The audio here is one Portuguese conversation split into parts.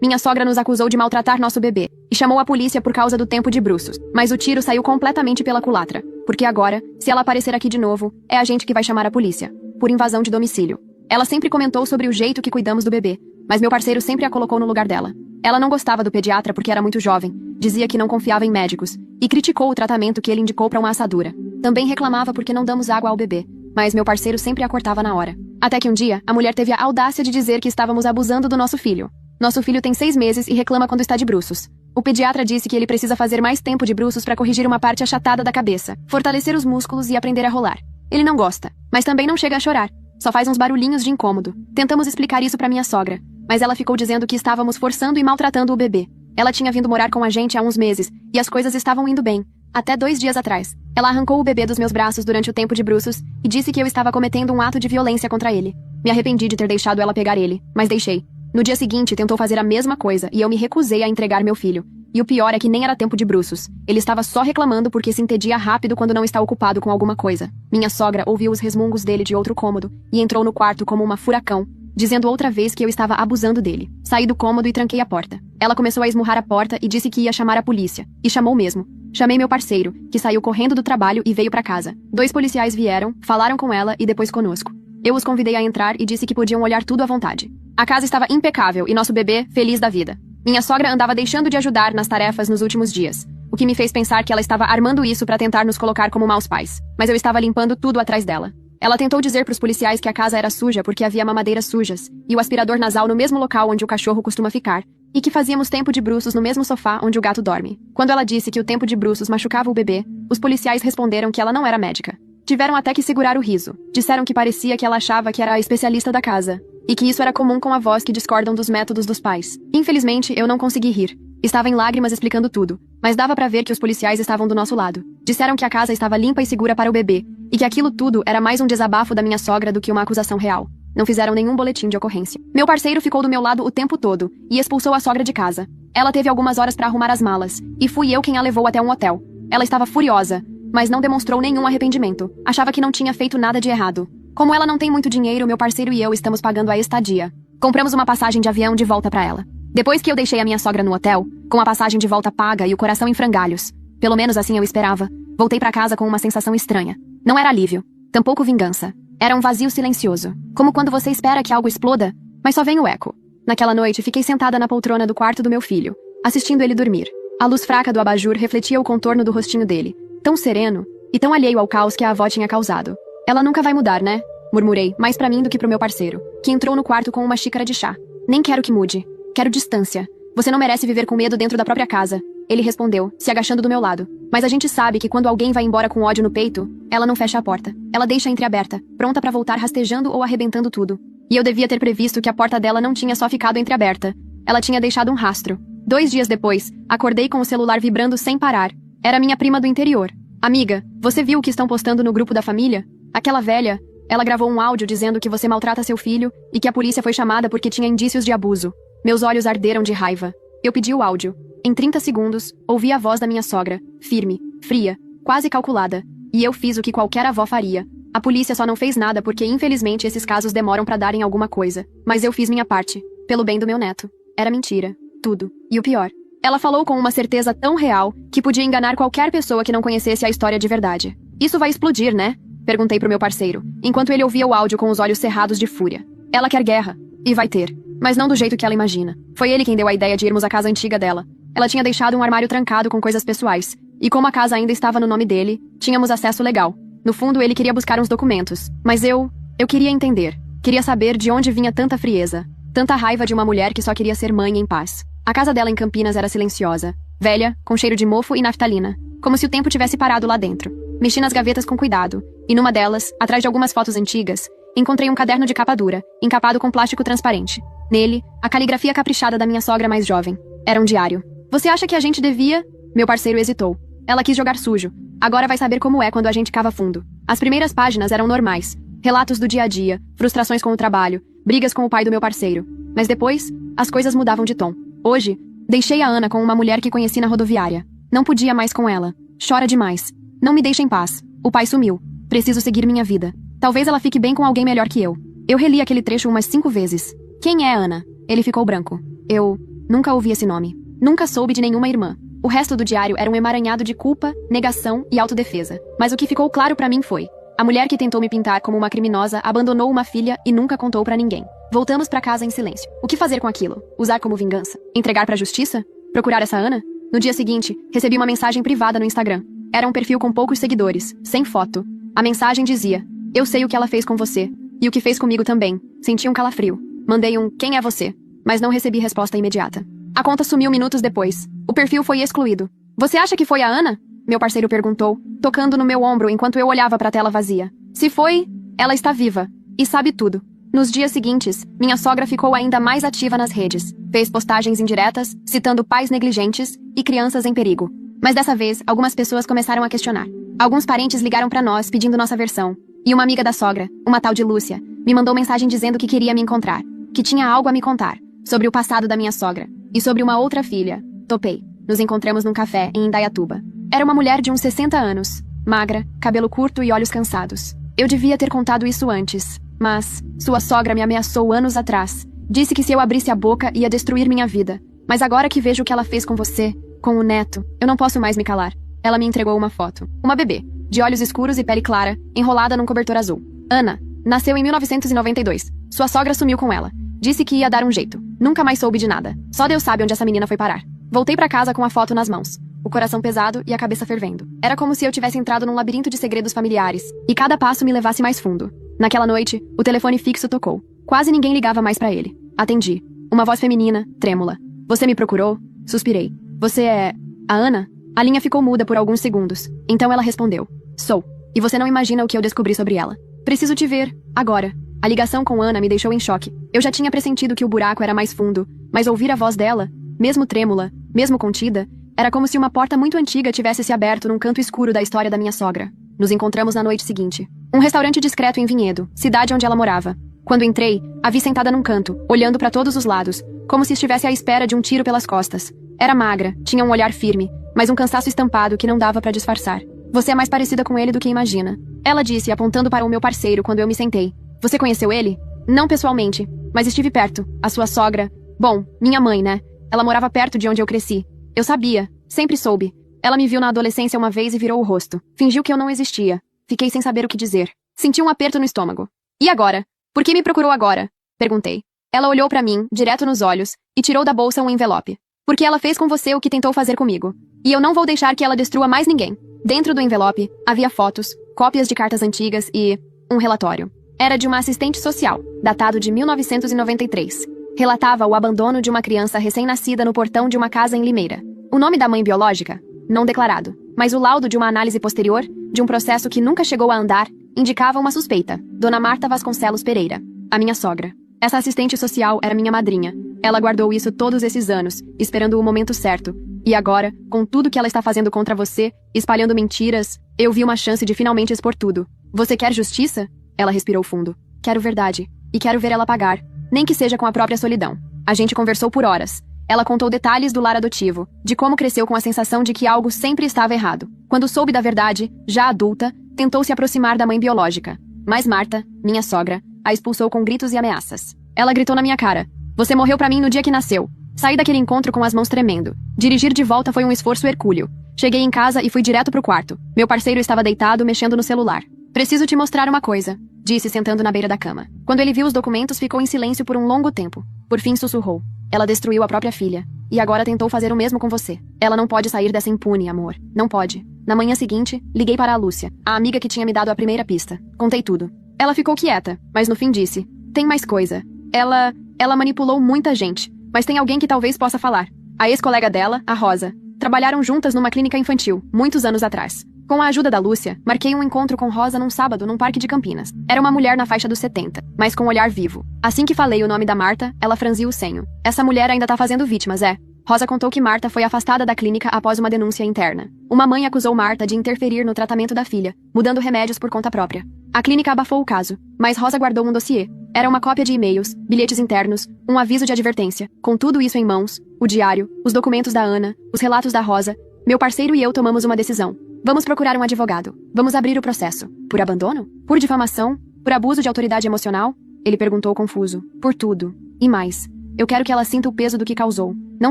Minha sogra nos acusou de maltratar nosso bebê e chamou a polícia por causa do tempo de bruços. Mas o tiro saiu completamente pela culatra. Porque agora, se ela aparecer aqui de novo, é a gente que vai chamar a polícia. Por invasão de domicílio. Ela sempre comentou sobre o jeito que cuidamos do bebê, mas meu parceiro sempre a colocou no lugar dela. Ela não gostava do pediatra porque era muito jovem, dizia que não confiava em médicos, e criticou o tratamento que ele indicou para uma assadura. Também reclamava porque não damos água ao bebê, mas meu parceiro sempre a cortava na hora. Até que um dia, a mulher teve a audácia de dizer que estávamos abusando do nosso filho. Nosso filho tem 6 meses e reclama quando está de bruços. O pediatra disse que ele precisa fazer mais tempo de bruços para corrigir uma parte achatada da cabeça, fortalecer os músculos e aprender a rolar. Ele não gosta, mas também não chega a chorar. Só faz uns barulhinhos de incômodo. Tentamos explicar isso para minha sogra, mas ela ficou dizendo que estávamos forçando e maltratando o bebê. Ela tinha vindo morar com a gente há uns meses, e as coisas estavam indo bem. Até 2 dias atrás. Ela arrancou o bebê dos meus braços durante o tempo de bruços e disse que eu estava cometendo um ato de violência contra ele. Me arrependi de ter deixado ela pegar ele, mas deixei. No dia seguinte, tentou fazer a mesma coisa e eu me recusei a entregar meu filho. E o pior é que nem era tempo de bruços. Ele estava só reclamando porque se entedia rápido quando não está ocupado com alguma coisa. Minha sogra ouviu os resmungos dele de outro cômodo e entrou no quarto como uma furacão, dizendo outra vez que eu estava abusando dele. Saí do cômodo e tranquei a porta. Ela começou a esmurrar a porta e disse que ia chamar a polícia. E chamou mesmo. Chamei meu parceiro, que saiu correndo do trabalho e veio para casa. 2 policiais vieram, falaram com ela e depois conosco. Eu os convidei a entrar e disse que podiam olhar tudo à vontade. A casa estava impecável e nosso bebê feliz da vida. Minha sogra andava deixando de ajudar nas tarefas nos últimos dias, o que me fez pensar que ela estava armando isso para tentar nos colocar como maus pais. Mas eu estava limpando tudo atrás dela. Ela tentou dizer para os policiais que a casa era suja porque havia mamadeiras sujas e o aspirador nasal no mesmo local onde o cachorro costuma ficar, e que fazíamos tempo de bruços no mesmo sofá onde o gato dorme. Quando ela disse que o tempo de bruços machucava o bebê, os policiais responderam que ela não era médica. Tiveram até que segurar o riso. Disseram que parecia que ela achava que era a especialista da casa, e que isso era comum com avós que discordam dos métodos dos pais. Infelizmente, eu não consegui rir. Estava em lágrimas explicando tudo, mas dava pra ver que os policiais estavam do nosso lado. Disseram que a casa estava limpa e segura para o bebê, e que aquilo tudo era mais um desabafo da minha sogra do que uma acusação real. Não fizeram nenhum boletim de ocorrência. Meu parceiro ficou do meu lado o tempo todo, e expulsou a sogra de casa. Ela teve algumas horas para arrumar as malas, e fui eu quem a levou até um hotel. Ela estava furiosa, mas não demonstrou nenhum arrependimento. Achava que não tinha feito nada de errado. Como ela não tem muito dinheiro, meu parceiro e eu estamos pagando a estadia. Compramos uma passagem de avião de volta para ela. Depois que eu deixei a minha sogra no hotel, com a passagem de volta paga e o coração em frangalhos, pelo menos assim eu esperava, voltei para casa com uma sensação estranha. Não era alívio, tampouco vingança. Era um vazio silencioso, como quando você espera que algo exploda, mas só vem o eco. Naquela noite, fiquei sentada na poltrona do quarto do meu filho, assistindo ele dormir. A luz fraca do abajur refletia o contorno do rostinho dele, tão sereno e tão alheio ao caos que a avó tinha causado. Ela nunca vai mudar, né? Murmurei, mais pra mim do que pro meu parceiro, que entrou no quarto com uma xícara de chá. Nem quero que mude. Quero distância. Você não merece viver com medo dentro da própria casa. Ele respondeu, se agachando do meu lado. Mas a gente sabe que quando alguém vai embora com ódio no peito, ela não fecha a porta. Ela deixa entreaberta, pronta pra voltar rastejando ou arrebentando tudo. E eu devia ter previsto que a porta dela não tinha só ficado entreaberta. Ela tinha deixado um rastro. 2 dias depois, acordei com o celular vibrando sem parar. Era minha prima do interior. Amiga, você viu o que estão postando no grupo da família? Aquela velha, ela gravou um áudio dizendo que você maltrata seu filho e que a polícia foi chamada porque tinha indícios de abuso. Meus olhos arderam de raiva. Eu pedi o áudio. Em 30 segundos, ouvi a voz da minha sogra, firme, fria, quase calculada. E eu fiz o que qualquer avó faria. A polícia só não fez nada porque infelizmente esses casos demoram pra darem alguma coisa. Mas eu fiz minha parte, pelo bem do meu neto. Era mentira. Tudo. E o pior. Ela falou com uma certeza tão real que podia enganar qualquer pessoa que não conhecesse a história de verdade. Isso vai explodir, né? Perguntei pro meu parceiro, enquanto ele ouvia o áudio com os olhos cerrados de fúria. Ela quer guerra. E vai ter. Mas não do jeito que ela imagina. Foi ele quem deu a ideia de irmos à casa antiga dela. Ela tinha deixado um armário trancado com coisas pessoais. E como a casa ainda estava no nome dele, tínhamos acesso legal. No fundo, ele queria buscar uns documentos. Mas eu queria entender. Queria saber de onde vinha tanta frieza. Tanta raiva de uma mulher que só queria ser mãe em paz. A casa dela em Campinas era silenciosa. Velha, com cheiro de mofo e naftalina. Como se o tempo tivesse parado lá dentro. Mexi nas gavetas com cuidado. E numa delas, atrás de algumas fotos antigas, encontrei um caderno de capa dura, encapado com plástico transparente. Nele, a caligrafia caprichada da minha sogra mais jovem. Era um diário. Você acha que a gente devia? Meu parceiro hesitou. Ela quis jogar sujo. Agora vai saber como é quando a gente cava fundo. As primeiras páginas eram normais. Relatos do dia a dia, frustrações com o trabalho, brigas com o pai do meu parceiro. Mas depois, as coisas mudavam de tom. Hoje, deixei a Ana com uma mulher que conheci na rodoviária. Não podia mais com ela. Chora demais. Não me deixa em paz. O pai sumiu. Preciso seguir minha vida. Talvez ela fique bem com alguém melhor que eu. Eu reli aquele trecho umas 5 vezes. Quem é Ana? Ele ficou branco. Eu Nunca ouvi esse nome. Nunca soube de nenhuma irmã. O resto do diário era um emaranhado de culpa, negação e autodefesa. Mas o que ficou claro pra mim foi: a mulher que tentou me pintar como uma criminosa abandonou uma filha e nunca contou pra ninguém. Voltamos pra casa em silêncio. O que fazer com aquilo? Usar como vingança? Entregar pra justiça? Procurar essa Ana? No dia seguinte, recebi uma mensagem privada no Instagram. Era um perfil com poucos seguidores, sem foto. A mensagem dizia: eu sei o que ela fez com você. E o que fez comigo também. Senti um calafrio. Mandei um "quem é você?", mas não recebi resposta imediata. A conta sumiu minutos depois. O perfil foi excluído. Você acha que foi a Ana? Meu parceiro perguntou, tocando no meu ombro enquanto eu olhava para a tela vazia. Se foi, ela está viva. E sabe tudo. Nos dias seguintes, minha sogra ficou ainda mais ativa nas redes. Fez postagens indiretas, citando pais negligentes e crianças em perigo. Mas dessa vez, algumas pessoas começaram a questionar. Alguns parentes ligaram para nós pedindo nossa versão. E uma amiga da sogra, uma tal de Lúcia, me mandou mensagem dizendo que queria me encontrar. Que tinha algo a me contar. Sobre o passado da minha sogra. E sobre uma outra filha. Topei. Nos encontramos num café em Indaiatuba. Era uma mulher de uns 60 anos. Magra, cabelo curto e olhos cansados. Eu devia ter contado isso antes. Mas sua sogra me ameaçou anos atrás. Disse que se eu abrisse a boca ia destruir minha vida. Mas agora que vejo o que ela fez com você, com o neto, eu não posso mais me calar. Ela me entregou uma foto. Uma bebê, de olhos escuros e pele clara, enrolada num cobertor azul. Ana. Nasceu em 1992. Sua sogra sumiu com ela. Disse que ia dar um jeito. Nunca mais soube de nada. Só Deus sabe onde essa menina foi parar. Voltei pra casa com a foto nas mãos. O coração pesado e a cabeça fervendo. Era como se eu tivesse entrado num labirinto de segredos familiares. E cada passo me levasse mais fundo. Naquela noite, o telefone fixo tocou. Quase ninguém ligava mais pra ele. Atendi. Uma voz feminina, trêmula. Você me procurou? Suspirei. Você é... a Ana? A linha ficou muda por alguns segundos. Então ela respondeu. Sou. E você não imagina o que eu descobri sobre ela. Preciso te ver, agora. A ligação com Ana me deixou em choque. Eu já tinha pressentido que o buraco era mais fundo, mas ouvir a voz dela, mesmo trêmula, mesmo contida, era como se uma porta muito antiga tivesse se aberto num canto escuro da história da minha sogra. Nos encontramos na noite seguinte. Um restaurante discreto em Vinhedo, cidade onde ela morava. Quando entrei, a vi sentada num canto, olhando para todos os lados, como se estivesse à espera de um tiro pelas costas. Era magra, tinha um olhar firme, mas um cansaço estampado que não dava para disfarçar. Você é mais parecida com ele do que imagina. Ela disse, apontando para o meu parceiro quando eu me sentei. Você conheceu ele? Não pessoalmente, mas estive perto. A sua sogra... Bom, minha mãe, né? Ela morava perto de onde eu cresci. Eu sabia. Sempre soube. Ela me viu na adolescência uma vez e virou o rosto. Fingiu que eu não existia. Fiquei sem saber o que dizer. Senti um aperto no estômago. E agora? Por que me procurou agora? Perguntei. Ela olhou para mim, direto nos olhos, e tirou da bolsa um envelope. Porque ela fez com você o que tentou fazer comigo. E eu não vou deixar que ela destrua mais ninguém. Dentro do envelope, havia fotos, cópias de cartas antigas e... um relatório. Era de uma assistente social, datado de 1993. Relatava o abandono de uma criança recém-nascida no portão de uma casa em Limeira. O nome da mãe biológica? Não declarado. Mas o laudo de uma análise posterior, de um processo que nunca chegou a andar, indicava uma suspeita. Dona Marta Vasconcelos Pereira. A minha sogra. Essa assistente social era minha madrinha. Ela guardou isso todos esses anos, esperando o momento certo. E agora, com tudo que ela está fazendo contra você, espalhando mentiras, eu vi uma chance de finalmente expor tudo. Você quer justiça? Ela respirou fundo. Quero verdade. E quero ver ela pagar. Nem que seja com a própria solidão. A gente conversou por horas. Ela contou detalhes do lar adotivo, de como cresceu com a sensação de que algo sempre estava errado. Quando soube da verdade, já adulta, tentou se aproximar da mãe biológica. Mas Marta, minha sogra, a expulsou com gritos e ameaças. Ela gritou na minha cara. Você morreu pra mim no dia que nasceu. Saí daquele encontro com as mãos tremendo. Dirigir de volta foi um esforço hercúleo. Cheguei em casa e fui direto pro quarto. Meu parceiro estava deitado, mexendo no celular. Preciso te mostrar uma coisa, disse sentando na beira da cama. Quando ele viu os documentos, ficou em silêncio por um longo tempo. Por fim sussurrou. Ela destruiu a própria filha. E agora tentou fazer o mesmo com você. Ela não pode sair dessa impune, amor. Não pode. Na manhã seguinte, liguei para a Lúcia, a amiga que tinha me dado a primeira pista. Contei tudo. Ela ficou quieta, mas no fim disse. Tem mais coisa. Ela manipulou muita gente. Mas tem alguém que talvez possa falar. A ex-colega dela, a Rosa. Trabalharam juntas numa clínica infantil, muitos anos atrás. Com a ajuda da Lúcia, marquei um encontro com Rosa num sábado num parque de Campinas. Era uma mulher na faixa dos 70, mas com um olhar vivo. Assim que falei o nome da Marta, ela franziu o senho. Essa mulher ainda tá fazendo vítimas, é? Rosa contou que Marta foi afastada da clínica após uma denúncia interna. Uma mãe acusou Marta de interferir no tratamento da filha, mudando remédios por conta própria. A clínica abafou o caso, mas Rosa guardou um dossiê. Era uma cópia de e-mails, bilhetes internos, um aviso de advertência. Com tudo isso em mãos, o diário, os documentos da Ana, os relatos da Rosa, meu parceiro e eu tomamos uma decisão. Vamos procurar um advogado. Vamos abrir o processo. Por abandono? Por difamação? Por abuso de autoridade emocional? Ele perguntou confuso. Por tudo. E mais. Eu quero que ela sinta o peso do que causou. Não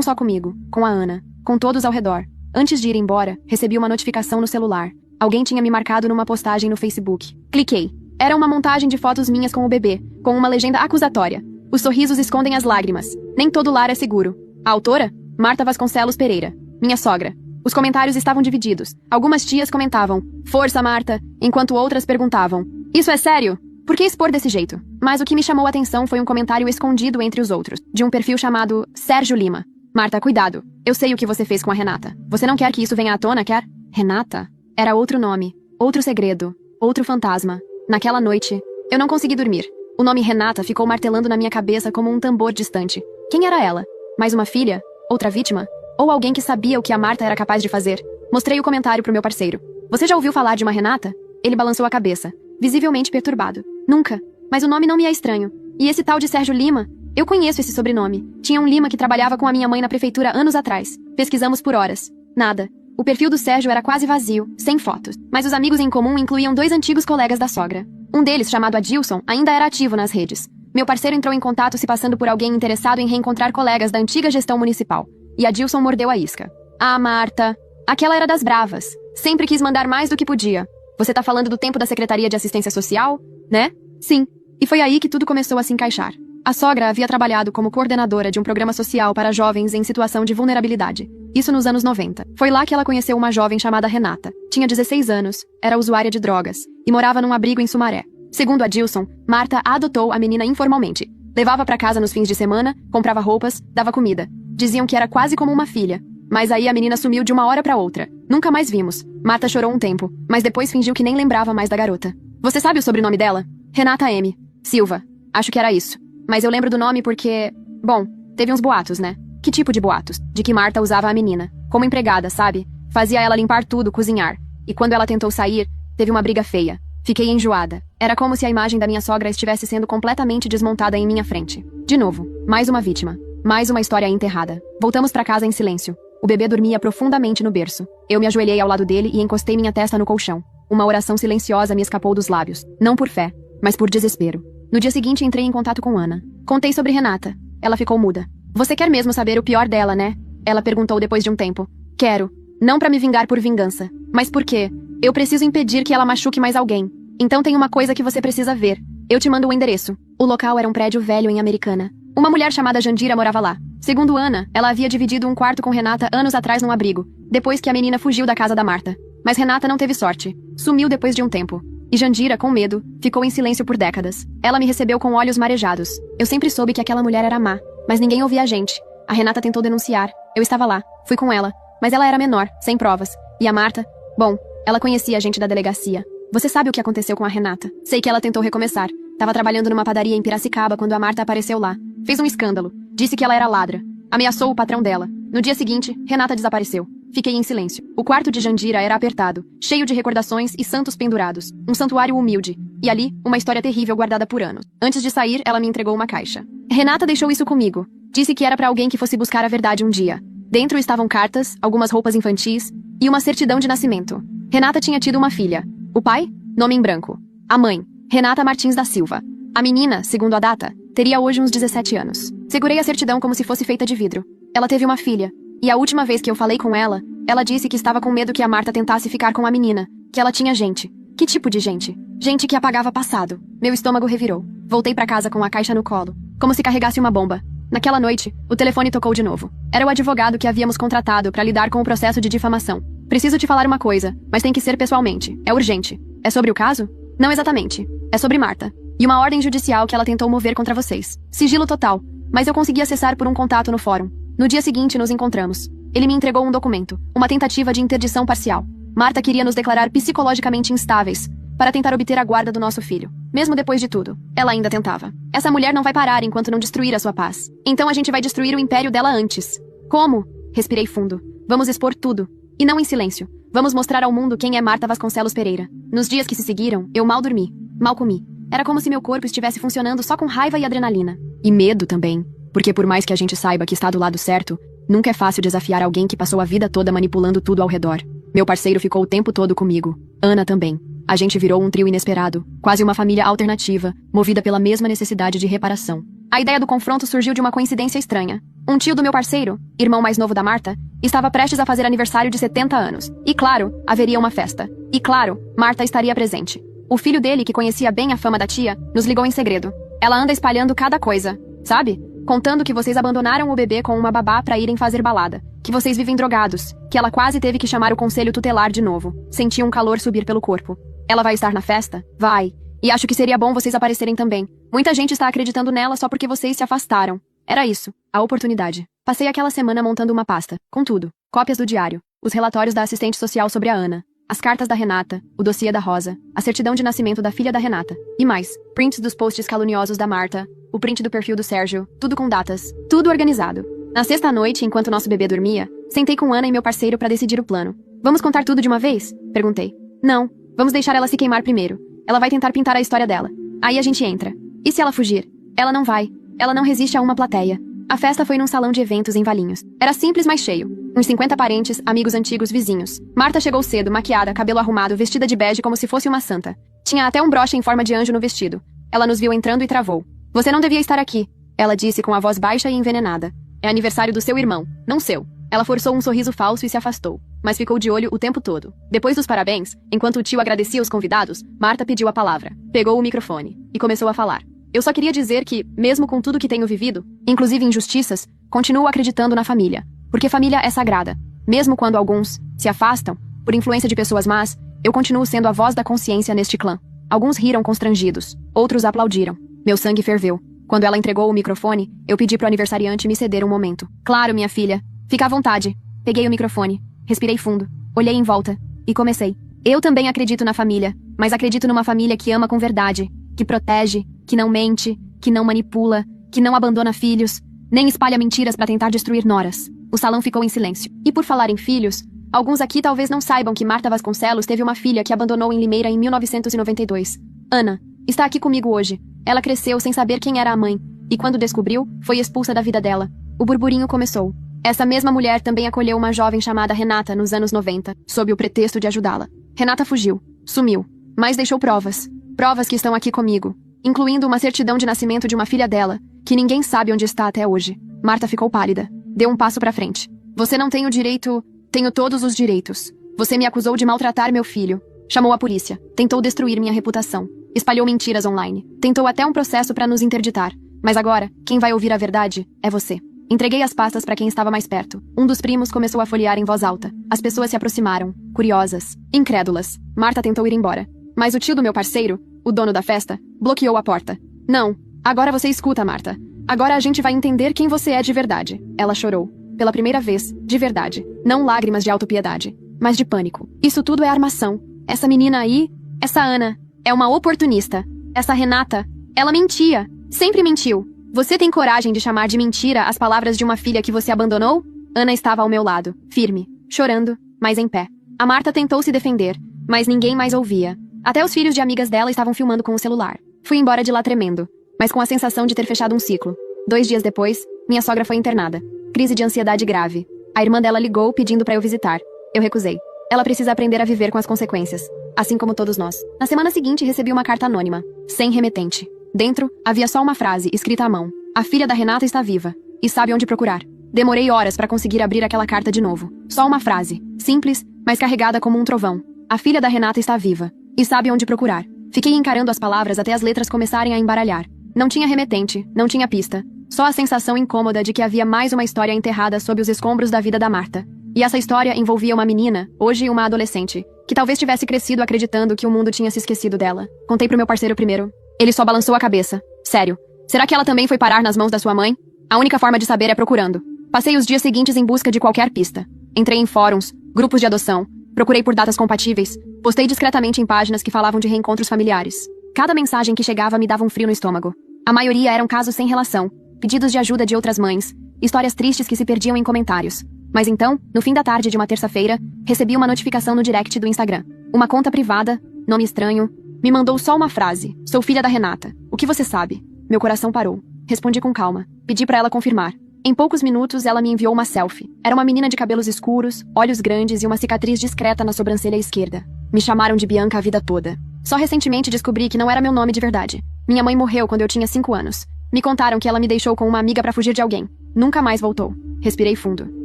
só comigo, com a Ana, com todos ao redor. Antes de ir embora, recebi uma notificação no celular. Alguém tinha me marcado numa postagem no Facebook. Cliquei. Era uma montagem de fotos minhas com o bebê, com uma legenda acusatória. Os sorrisos escondem as lágrimas. Nem todo lar é seguro. A autora? Marta Vasconcelos Pereira. Minha sogra. Os comentários estavam divididos. Algumas tias comentavam, "Força, Marta", enquanto outras perguntavam, "Isso é sério? Por que expor desse jeito?" Mas o que me chamou a atenção foi um comentário escondido entre os outros, de um perfil chamado Sérgio Lima. "Marta, cuidado. Eu sei o que você fez com a Renata. Você não quer que isso venha à tona, quer?" Renata? Era outro nome, outro segredo, outro fantasma. Naquela noite, eu não consegui dormir. O nome Renata ficou martelando na minha cabeça como um tambor distante. Quem era ela? Mais uma filha? Outra vítima? Ou alguém que sabia o que a Marta era capaz de fazer? Mostrei o comentário pro meu parceiro. "Você já ouviu falar de uma Renata?" Ele balançou a cabeça, visivelmente perturbado. "Nunca. Mas o nome não me é estranho. E esse tal de Sérgio Lima? Eu conheço esse sobrenome. Tinha um Lima que trabalhava com a minha mãe na prefeitura anos atrás. Pesquisamos por horas. Nada. O perfil do Sérgio era quase vazio, sem fotos. Mas os amigos em comum incluíam 2 antigos colegas da sogra. Um deles, chamado Adilson, ainda era ativo nas redes. Meu parceiro entrou em contato se passando por alguém interessado em reencontrar colegas da antiga gestão municipal. E Adilson mordeu a isca. "Ah, Marta. Aquela era das bravas. Sempre quis mandar mais do que podia. Você tá falando do tempo da Secretaria de Assistência Social, né?" "Sim. E foi aí que tudo começou a se encaixar. A sogra havia trabalhado como coordenadora de um programa social para jovens em situação de vulnerabilidade. Isso nos anos 90. Foi lá que ela conheceu uma jovem chamada Renata. Tinha 16 anos, era usuária de drogas e morava num abrigo em Sumaré. Segundo Adilson, Marta adotou a menina informalmente. Levava para casa nos fins de semana, comprava roupas, dava comida. Diziam que era quase como uma filha. Mas aí a menina sumiu de uma hora para outra. Nunca mais vimos. Marta chorou um tempo, mas depois fingiu que nem lembrava mais da garota. Você sabe o sobrenome dela? Renata M. Silva. Acho que era isso. Mas eu lembro do nome porque... Bom, teve uns boatos, né? Que tipo de boatos? De que Marta usava a menina. Como empregada, sabe? Fazia ela limpar tudo, cozinhar. E quando ela tentou sair, teve uma briga feia. Fiquei enjoada. Era como se a imagem da minha sogra estivesse sendo completamente desmontada em minha frente. De novo, mais uma vítima. Mais uma história enterrada. Voltamos pra casa em silêncio. O bebê dormia profundamente no berço. Eu me ajoelhei ao lado dele e encostei minha testa no colchão. Uma oração silenciosa me escapou dos lábios. Não por fé, mas por desespero. No dia seguinte entrei em contato com Ana. Contei sobre Renata. Ela ficou muda. Você quer mesmo saber o pior dela, né? Ela perguntou depois de um tempo. Quero. Não pra me vingar por vingança. Mas por quê? Eu preciso impedir que ela machuque mais alguém. Então tem uma coisa que você precisa ver. Eu te mando o endereço. O local era um prédio velho em Americana. Uma mulher chamada Jandira morava lá. Segundo Ana, ela havia dividido um quarto com Renata anos atrás num abrigo, depois que a menina fugiu da casa da Marta. Mas Renata não teve sorte. Sumiu depois de um tempo. E Jandira, com medo, ficou em silêncio por décadas. Ela me recebeu com olhos marejados. Eu sempre soube que aquela mulher era má, mas ninguém ouvia a gente. A Renata tentou denunciar. Eu estava lá. Fui com ela. Mas ela era menor, sem provas. E a Marta? Bom, ela conhecia a gente da delegacia. Você sabe o que aconteceu com a Renata? Sei que ela tentou recomeçar. Tava trabalhando numa padaria em Piracicaba quando a Marta apareceu lá. Fez um escândalo. Disse que ela era ladra. Ameaçou o patrão dela. No dia seguinte, Renata desapareceu. Fiquei em silêncio. O quarto de Jandira era apertado, cheio de recordações e santos pendurados. Um santuário humilde. E ali, uma história terrível guardada por anos. Antes de sair, ela me entregou uma caixa. Renata deixou isso comigo. Disse que era pra alguém que fosse buscar a verdade um dia. Dentro estavam cartas, algumas roupas infantis e uma certidão de nascimento. Renata tinha tido uma filha. O pai? Nome em branco. A mãe? Renata Martins da Silva. A menina, segundo a data, teria hoje uns 17 anos. Segurei a certidão como se fosse feita de vidro. Ela teve uma filha. E a última vez que eu falei com ela, ela disse que estava com medo que a Marta tentasse ficar com a menina. Que ela tinha gente. Que tipo de gente? Gente que apagava passado. Meu estômago revirou. Voltei pra casa com a caixa no colo. Como se carregasse uma bomba. Naquela noite, o telefone tocou de novo. Era o advogado que havíamos contratado para lidar com o processo de difamação. Preciso te falar uma coisa, mas tem que ser pessoalmente. É urgente. É sobre o caso? Não exatamente. É sobre Marta. E uma ordem judicial que ela tentou mover contra vocês. Sigilo total. Mas eu consegui acessar por um contato no fórum. No dia seguinte, nos encontramos. Ele me entregou um documento. Uma tentativa de interdição parcial. Marta queria nos declarar psicologicamente instáveis para tentar obter a guarda do nosso filho. Mesmo depois de tudo, ela ainda tentava. Essa mulher não vai parar enquanto não destruir a sua paz. Então a gente vai destruir o império dela antes. Como? Respirei fundo. Vamos expor tudo. E não em silêncio. Vamos mostrar ao mundo quem é Marta Vasconcelos Pereira. Nos dias que se seguiram, eu mal dormi. Mal comi. Era como se meu corpo estivesse funcionando só com raiva e adrenalina. E medo também. Porque por mais que a gente saiba que está do lado certo, nunca é fácil desafiar alguém que passou a vida toda manipulando tudo ao redor. Meu parceiro ficou o tempo todo comigo. Ana também. A gente virou um trio inesperado, quase uma família alternativa, movida pela mesma necessidade de reparação. A ideia do confronto surgiu de uma coincidência estranha. Um tio do meu parceiro, irmão mais novo da Marta, estava prestes a fazer aniversário de 70 anos. E claro, haveria uma festa. E claro, Marta estaria presente. O filho dele, que conhecia bem a fama da tia, nos ligou em segredo. Ela anda espalhando cada coisa, sabe? Contando que vocês abandonaram o bebê com uma babá pra irem fazer balada. Que vocês vivem drogados. Que ela quase teve que chamar o conselho tutelar de novo. Sentiu um calor subir pelo corpo. Ela vai estar na festa? Vai. E acho que seria bom vocês aparecerem também. Muita gente está acreditando nela só porque vocês se afastaram. Era isso. A oportunidade. Passei aquela semana montando uma pasta. Com tudo. Cópias do diário. Os relatórios da assistente social sobre a Ana. As cartas da Renata. O dossiê da Rosa. A certidão de nascimento da filha da Renata. E mais. Prints dos posts caluniosos da Marta. O print do perfil do Sérgio. Tudo com datas. Tudo organizado. Na sexta noite, enquanto nosso bebê dormia, sentei com Ana e meu parceiro para decidir o plano. Vamos contar tudo de uma vez? Perguntei. Não. Vamos deixar ela se queimar primeiro. Ela vai tentar pintar a história dela. Aí a gente entra. E se ela fugir? Ela não vai. Ela não resiste a uma plateia. A festa foi num salão de eventos em Valinhos. Era simples, mas cheio. Uns 50 parentes, amigos antigos, vizinhos. Marta chegou cedo, maquiada, cabelo arrumado, vestida de bege como se fosse uma santa. Tinha até um broche em forma de anjo no vestido. Ela nos viu entrando e travou. Você não devia estar aqui, ela disse com a voz baixa e envenenada. É aniversário do seu irmão, não seu. Ela forçou um sorriso falso e se afastou, mas ficou de olho o tempo todo. Depois dos parabéns, enquanto o tio agradecia os convidados, Marta pediu a palavra, pegou o microfone e começou a falar. Eu só queria dizer que, mesmo com tudo que tenho vivido, inclusive injustiças, continuo acreditando na família. Porque família é sagrada. Mesmo quando alguns se afastam, por influência de pessoas más, eu continuo sendo a voz da consciência neste clã. Alguns riram constrangidos, outros aplaudiram. Meu sangue ferveu. Quando ela entregou o microfone, eu pedi pro aniversariante me ceder um momento. Claro, minha filha. Fica à vontade. Peguei o microfone, respirei fundo, olhei em volta e comecei. Eu também acredito na família, mas acredito numa família que ama com verdade, que protege, que não mente, que não manipula, que não abandona filhos, nem espalha mentiras para tentar destruir noras. O salão ficou em silêncio. E por falar em filhos, alguns aqui talvez não saibam que Marta Vasconcelos teve uma filha que abandonou em Limeira em 1992. Ana está aqui comigo hoje. Ela cresceu sem saber quem era a mãe, e quando descobriu, foi expulsa da vida dela. O burburinho começou. Essa mesma mulher também acolheu uma jovem chamada Renata nos anos 90, sob o pretexto de ajudá-la. Renata fugiu, sumiu, mas deixou provas. Provas que estão aqui comigo, incluindo uma certidão de nascimento de uma filha dela, que ninguém sabe onde está até hoje. Marta ficou pálida. Deu um passo para frente. Você não tem o direito... Tenho todos os direitos. Você me acusou de maltratar meu filho. Chamou a polícia. Tentou destruir minha reputação. Espalhou mentiras online. Tentou até um processo para nos interditar. Mas agora, quem vai ouvir a verdade é você. Entreguei as pastas para quem estava mais perto. Um dos primos começou a folhear em voz alta. As pessoas se aproximaram, curiosas, incrédulas. Marta tentou ir embora. Mas o tio do meu parceiro, o dono da festa, bloqueou a porta. Não. Agora você escuta, Marta. Agora a gente vai entender quem você é de verdade. Ela chorou. Pela primeira vez, de verdade. Não lágrimas de autopiedade, mas de pânico. Isso tudo é armação. Essa menina aí, essa Ana, é uma oportunista. Essa Renata, ela mentia. Sempre mentiu. Você tem coragem de chamar de mentira as palavras de uma filha que você abandonou? Ana estava ao meu lado, firme, chorando, mas em pé. A Marta tentou se defender, mas ninguém mais ouvia. Até os filhos de amigas dela estavam filmando com o celular. Fui embora de lá tremendo, mas com a sensação de ter fechado um ciclo. 2 dias depois, minha sogra foi internada. Crise de ansiedade grave. A irmã dela ligou pedindo pra eu visitar. Eu recusei. Ela precisa aprender a viver com as consequências, assim como todos nós. Na semana seguinte, recebi uma carta anônima, sem remetente. Dentro, havia só uma frase, escrita à mão. A filha da Renata está viva, e sabe onde procurar. Demorei horas para conseguir abrir aquela carta de novo. Só uma frase, simples, mas carregada como um trovão. A filha da Renata está viva, e sabe onde procurar. Fiquei encarando as palavras até as letras começarem a embaralhar. Não tinha remetente, não tinha pista. Só a sensação incômoda de que havia mais uma história enterrada sob os escombros da vida da Marta. E essa história envolvia uma menina, hoje uma adolescente, que talvez tivesse crescido acreditando que o mundo tinha se esquecido dela. Contei pro meu parceiro primeiro. Ele só balançou a cabeça. Sério. Será que ela também foi parar nas mãos da sua mãe? A única forma de saber é procurando. Passei os dias seguintes em busca de qualquer pista. Entrei em fóruns, grupos de adoção, procurei por datas compatíveis, postei discretamente em páginas que falavam de reencontros familiares. Cada mensagem que chegava me dava um frio no estômago. A maioria eram casos sem relação, pedidos de ajuda de outras mães, histórias tristes que se perdiam em comentários. Mas então, no fim da tarde de uma terça-feira, recebi uma notificação no direct do Instagram. Uma conta privada, nome estranho, me mandou só uma frase. Sou filha da Renata. O que você sabe? Meu coração parou. Respondi com calma. Pedi pra ela confirmar. Em poucos minutos, ela me enviou uma selfie. Era uma menina de cabelos escuros, olhos grandes e uma cicatriz discreta na sobrancelha esquerda. Me chamaram de Bianca a vida toda. Só recentemente descobri que não era meu nome de verdade. Minha mãe morreu quando eu tinha 5 anos. Me contaram que ela me deixou com uma amiga pra fugir de alguém. Nunca mais voltou. Respirei fundo.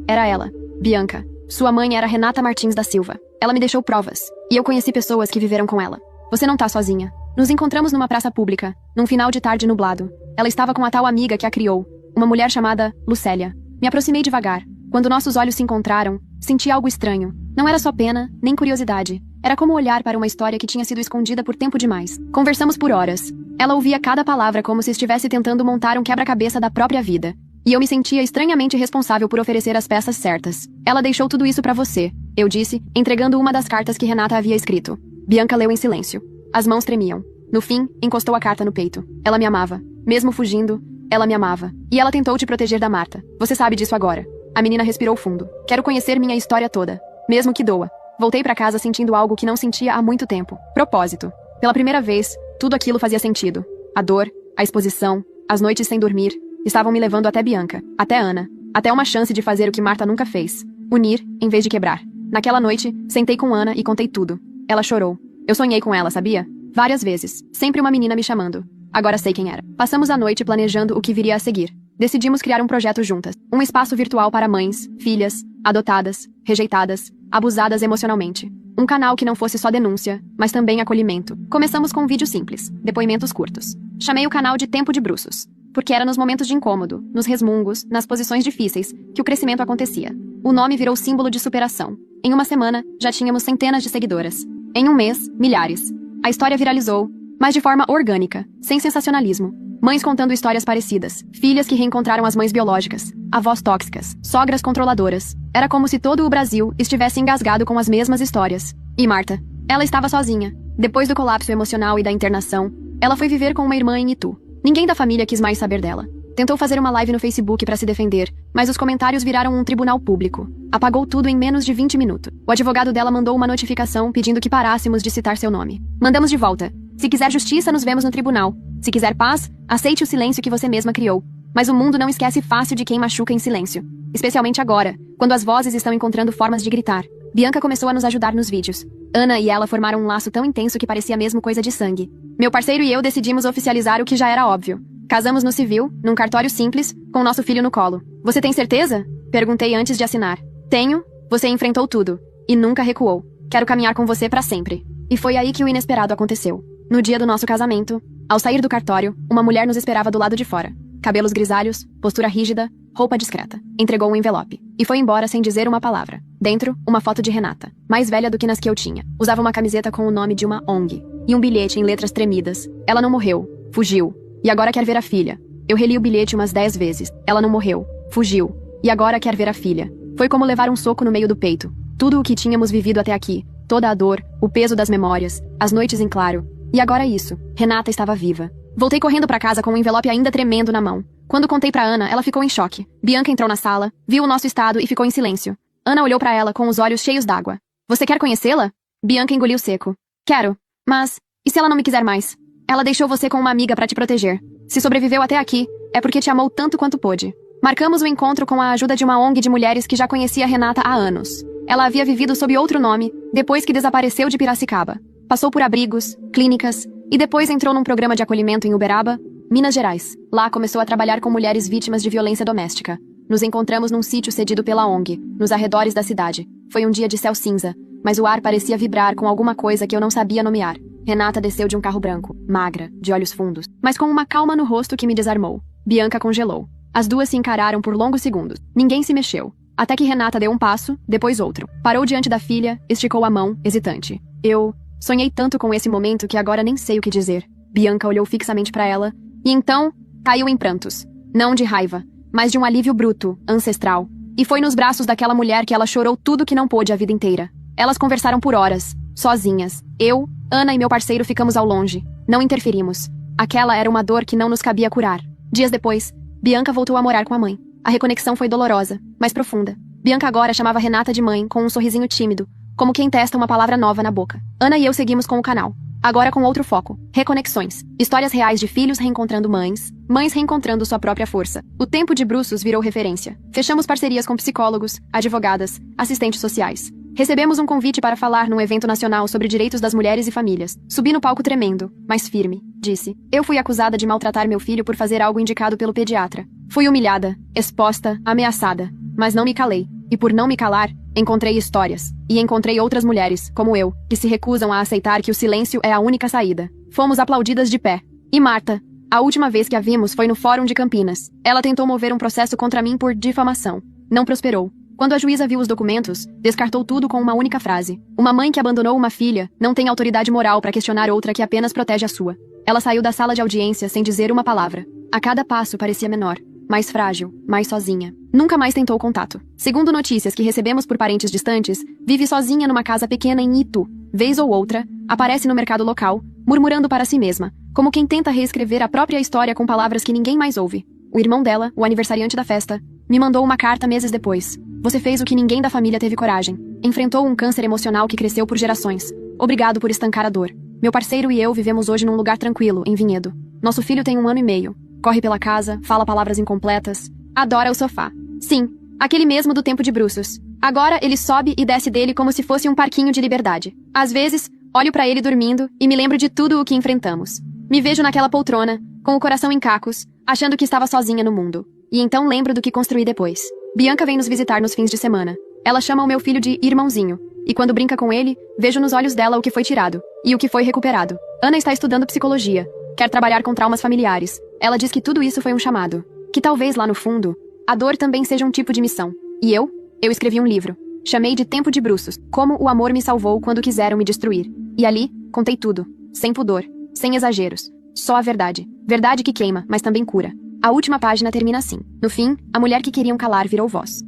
Era ela. Bianca. Sua mãe era Renata Martins da Silva. Ela me deixou provas. E eu conheci pessoas que viveram com ela. Você não tá sozinha. Nos encontramos numa praça pública, num final de tarde nublado. Ela estava com a tal amiga que a criou, uma mulher chamada Lucélia. Me aproximei devagar. Quando nossos olhos se encontraram, senti algo estranho. Não era só pena, nem curiosidade. Era como olhar para uma história que tinha sido escondida por tempo demais. Conversamos por horas. Ela ouvia cada palavra como se estivesse tentando montar um quebra-cabeça da própria vida. E eu me sentia estranhamente responsável por oferecer as peças certas. Ela deixou tudo isso pra você, eu disse, entregando uma das cartas que Renata havia escrito. Bianca leu em silêncio. As mãos tremiam. No fim, encostou a carta no peito. Ela me amava. Mesmo fugindo, ela me amava. E ela tentou te proteger da Marta. Você sabe disso agora. A menina respirou fundo. Quero conhecer minha história toda. Mesmo que doa. Voltei pra casa sentindo algo que não sentia há muito tempo. Propósito. Pela primeira vez, tudo aquilo fazia sentido. A dor, a exposição, as noites sem dormir, estavam me levando até Bianca, até Ana, até uma chance de fazer o que Marta nunca fez. Unir, em vez de quebrar. Naquela noite, sentei com Ana e contei tudo. Ela chorou. Eu sonhei com ela, sabia? Várias vezes. Sempre uma menina me chamando. Agora sei quem era. Passamos a noite planejando o que viria a seguir. Decidimos criar um projeto juntas. Um espaço virtual para mães, filhas, adotadas, rejeitadas, abusadas emocionalmente. Um canal que não fosse só denúncia, mas também acolhimento. Começamos com um vídeo simples, depoimentos curtos. Chamei o canal de Tempo de Bruços, porque era nos momentos de incômodo, nos resmungos, nas posições difíceis, que o crescimento acontecia. O nome virou símbolo de superação. Em uma semana, já tínhamos centenas de seguidoras. Em um mês, milhares. A história viralizou, mas de forma orgânica, sem sensacionalismo. Mães contando histórias parecidas, filhas que reencontraram as mães biológicas, avós tóxicas, sogras controladoras. Era como se todo o Brasil estivesse engasgado com as mesmas histórias. E Marta? Ela estava sozinha. Depois do colapso emocional e da internação, ela foi viver com uma irmã em Itu. Ninguém da família quis mais saber dela. Tentou fazer uma live no Facebook para se defender, mas os comentários viraram um tribunal público. Apagou tudo em menos de 20 minutos. O advogado dela mandou uma notificação pedindo que parássemos de citar seu nome. Mandamos de volta. Se quiser justiça, nos vemos no tribunal. Se quiser paz, aceite o silêncio que você mesma criou. Mas o mundo não esquece fácil de quem machuca em silêncio. Especialmente agora, quando as vozes estão encontrando formas de gritar. Bianca começou a nos ajudar nos vídeos. Ana e ela formaram um laço tão intenso que parecia mesmo coisa de sangue. Meu parceiro e eu decidimos oficializar o que já era óbvio. Casamos no civil, num cartório simples, com nosso filho no colo. Você tem certeza? Perguntei antes de assinar. Tenho. Você enfrentou tudo. E nunca recuou. Quero caminhar com você pra sempre. E foi aí que o inesperado aconteceu. No dia do nosso casamento, ao sair do cartório, uma mulher nos esperava do lado de fora. Cabelos grisalhos, postura rígida, roupa discreta. Entregou um envelope. E foi embora sem dizer uma palavra. Dentro, uma foto de Renata, mais velha do que nas que eu tinha. Usava uma camiseta com o nome de uma ONG. E um bilhete em letras tremidas. Ela não morreu. Fugiu. E agora quer ver a filha. Eu reli o bilhete umas 10 vezes. Ela não morreu. Fugiu. E agora quer ver a filha. Foi como levar um soco no meio do peito. Tudo o que tínhamos vivido até aqui. Toda a dor, o peso das memórias, as noites em claro. E agora isso. Renata estava viva. Voltei correndo pra casa com o envelope ainda tremendo na mão. Quando contei pra Ana, ela ficou em choque. Bianca entrou na sala, viu o nosso estado e ficou em silêncio. Ana olhou pra ela com os olhos cheios d'água. Você quer conhecê-la? Bianca engoliu seco. Quero. Mas, e se ela não me quiser mais? Ela deixou você com uma amiga pra te proteger. Se sobreviveu até aqui, é porque te amou tanto quanto pôde. Marcamos o encontro com a ajuda de uma ONG de mulheres que já conhecia a Renata há anos. Ela havia vivido sob outro nome, depois que desapareceu de Piracicaba. Passou por abrigos, clínicas, e depois entrou num programa de acolhimento em Uberaba, Minas Gerais. Lá começou a trabalhar com mulheres vítimas de violência doméstica. Nos encontramos num sítio cedido pela ONG, nos arredores da cidade. Foi um dia de céu cinza, mas o ar parecia vibrar com alguma coisa que eu não sabia nomear. Renata desceu de um carro branco, magra, de olhos fundos, mas com uma calma no rosto que me desarmou. Bianca congelou. As duas se encararam por longos segundos. Ninguém se mexeu. Até que Renata deu um passo, depois outro. Parou diante da filha, esticou a mão, hesitante. Eu sonhei tanto com esse momento que agora nem sei o que dizer. Bianca olhou fixamente para ela, e então caiu em prantos. Não de raiva, mas de um alívio bruto, ancestral. E foi nos braços daquela mulher que ela chorou tudo que não pôde a vida inteira. Elas conversaram por horas, sozinhas. Eu, Ana e meu parceiro ficamos ao longe. Não interferimos. Aquela era uma dor que não nos cabia curar. Dias depois, Bianca voltou a morar com a mãe. A reconexão foi dolorosa, mas profunda. Bianca agora chamava Renata de mãe com um sorrisinho tímido, como quem testa uma palavra nova na boca. Ana e eu seguimos com o canal. Agora com outro foco. Reconexões. Histórias reais de filhos reencontrando mães, mães reencontrando sua própria força. O Tempo de Bruços virou referência. Fechamos parcerias com psicólogos, advogadas, assistentes sociais. Recebemos um convite para falar num evento nacional sobre direitos das mulheres e famílias. Subi no palco tremendo, mas firme. Disse: eu fui acusada de maltratar meu filho por fazer algo indicado pelo pediatra. Fui humilhada, exposta, ameaçada. Mas não me calei. E por não me calar, encontrei histórias. E encontrei outras mulheres, como eu, que se recusam a aceitar que o silêncio é a única saída. Fomos aplaudidas de pé. E Marta? A última vez que a vimos foi no Fórum de Campinas. Ela tentou mover um processo contra mim por difamação. Não prosperou. Quando a juíza viu os documentos, descartou tudo com uma única frase. Uma mãe que abandonou uma filha não tem autoridade moral para questionar outra que apenas protege a sua. Ela saiu da sala de audiência sem dizer uma palavra. A cada passo parecia menor, mais frágil, mais sozinha. Nunca mais tentou contato. Segundo notícias que recebemos por parentes distantes, vive sozinha numa casa pequena em Itu. Vez ou outra, aparece no mercado local, murmurando para si mesma, como quem tenta reescrever a própria história com palavras que ninguém mais ouve. O irmão dela, o aniversariante da festa, me mandou uma carta meses depois. Você fez o que ninguém da família teve coragem. Enfrentou um câncer emocional que cresceu por gerações. Obrigado por estancar a dor. Meu parceiro e eu vivemos hoje num lugar tranquilo, em Vinhedo. Nosso filho tem 1 ano e meio. Corre pela casa, fala palavras incompletas. Adora o sofá. Sim, aquele mesmo do tempo de Bruços. Agora ele sobe e desce dele como se fosse um parquinho de liberdade. Às vezes, olho pra ele dormindo e me lembro de tudo o que enfrentamos. Me vejo naquela poltrona, com o coração em cacos, achando que estava sozinha no mundo. E então lembro do que construí depois. Bianca vem nos visitar nos fins de semana. Ela chama o meu filho de irmãozinho. E quando brinca com ele, vejo nos olhos dela o que foi tirado. E o que foi recuperado. Ana está estudando psicologia. Quer trabalhar com traumas familiares. Ela diz que tudo isso foi um chamado. Que talvez lá no fundo, a dor também seja um tipo de missão. E eu? Eu escrevi um livro. Chamei de Tempo de Bruços. Como o amor me salvou quando quiseram me destruir. E ali, contei tudo. Sem pudor. Sem exageros. Só a verdade. Verdade que queima, mas também cura. A última página termina assim. No fim, a mulher que queriam calar virou voz.